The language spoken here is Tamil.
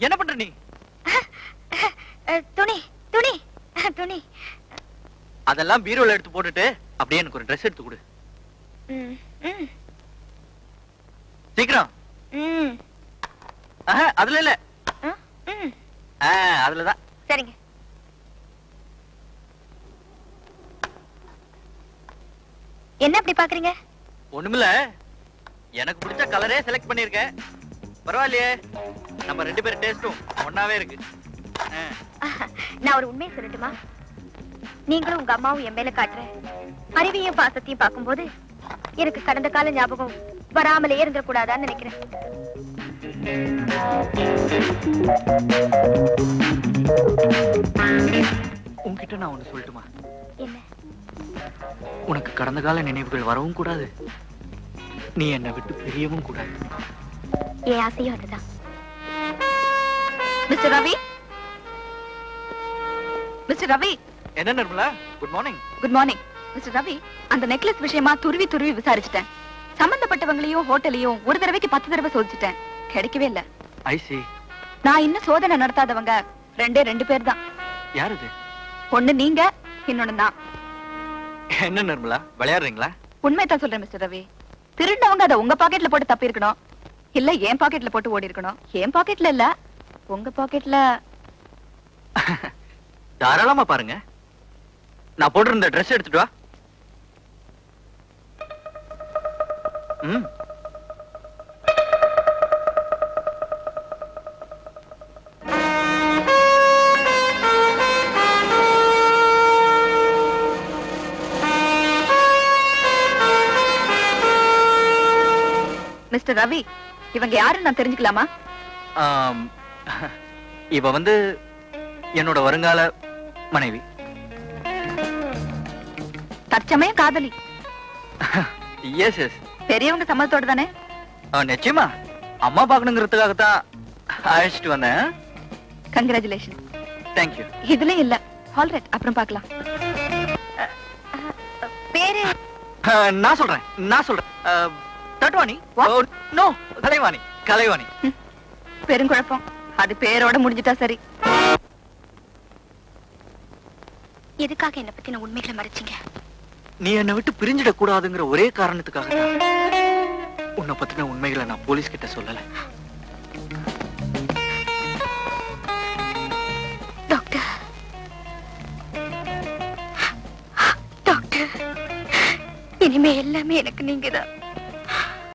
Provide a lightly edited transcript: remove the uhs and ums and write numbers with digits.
என்ன பண்ற நீ? துணி துணி துணி. அதெல்லாம் பீரோல எடுத்து போட்டுட்டு அப்படியே எனக்கு ஒரு ட்ரெஸ் எடுத்து கொடு. சீக்கிரம். அதுல இல்ல, அதுலதான். சரிங்க. என்ன அப்படி பாக்குறீங்க? ஒண்ணுமில்ல, எனக்கு பிடிச்ச கலரே செலக்ட் பண்ணிருக்கேன். பரவாயில்லையே, நம்ம ரெண்டு பேரும் டேஸ்டும் ஒன்னாவே இருக்கு. நான் ஒரு உண்மையை சொல்லட்டுமா? நீங்களும் உங்க அம்மாவும் என் மேல காட்டுற அறிவையும் பாசத்தையும் பார்க்கும்போது எனக்கு கடந்த கால ஞாபகம் வராமலே இருந்துடக்கூடாதான்னு நினைக்கிறேன். உன்கிட்ட நான் ஒண்ணு சொல்லட்டுமா? என்ன? உனக்கு கடந்த கால நினைவுகள் வரவும் கூடாது, நீ என்னை விட்டு பிரியவும் கூடாது. என் ஆசையும் அதுதான். Mister Ravi, mister Ravi. என்ன Nirmala? Good morning. Good morning. Mister Ravi, அந்த நெக்லஸ் விஷயமா துருவி துருவி விசாரிச்சுட்டேன். சம்பந்தப்பட்டவங்களையும் ஹோட்டலையும் ஒரு தடவைக்கு 10 தடவை சோதிச்சுட்டேன், கிடைக்கவே இல்ல. ஐ see. நான் இன்னும் சோதனை நடத்தாதவங்க ரெண்டு பேர் தான். யார் இது? ஒண்ணு நீங்க, இன்னொன்னு நான். என்ன நிர்மலா, விளையாடுறீங்களா? உண்மைதான் சொல்றேன் மிஸ்டர் ரவி. திருடவங்க அதை உங்க பாக்கெட்ல போட்டு தப்பி இருக்கணும், இல்ல என் பாக்கெட்ல போட்டு ஓடி இருக்கணும். என் பாக்கெட்ல இல்ல, உங்க பாக்கெட்ல. தாராளமா பாருங்க. நான் போட்டிருந்த ட்ரெஸ் எடுத்துட்டு வா. மிஸ்டர் ரவி, இவங்க யாருன்னு நான் தெரிஞ்சுக்கலாமா? இவ வந்து என்னோட வருங்கால மனைவி. தற்சமயம் காதலி. Yes yes. பெரியவங்க சம்மதத்தோட தானே? நிச்சயமா. அம்மா பாக்கணுங்கிறதுக்காகத்தான் அழைச்சிட்டு வந்தேன். கங்க்ராச்சுலேஷன். தேங்க்யூ. இதுல இல்ல, ஆல்ரைட், அப்புறம் பார்க்கலாம். பேரு நான் சொல்றேன். தட்வானி. நோ, கலைவாணி. கலைவாணி. பெருங்குழப்பம். அது பேரோட முடிஞ்சிட்டா சரி. எதுக்காக என்ன பத்தி உண்மைகளை மறைச்சீங்க? நீ என்னை விட்டு பிரிஞ்சிட கூடாதுங்கிற ஒரே காரணத்துக்காக உன்னை பத்தின உண்மைகளை நான் போலீஸ் கிட்ட சொல்லல. டாக்டர், டாக்டர், இனிமே எல்லாமே எனக்கு நீங்கதான்.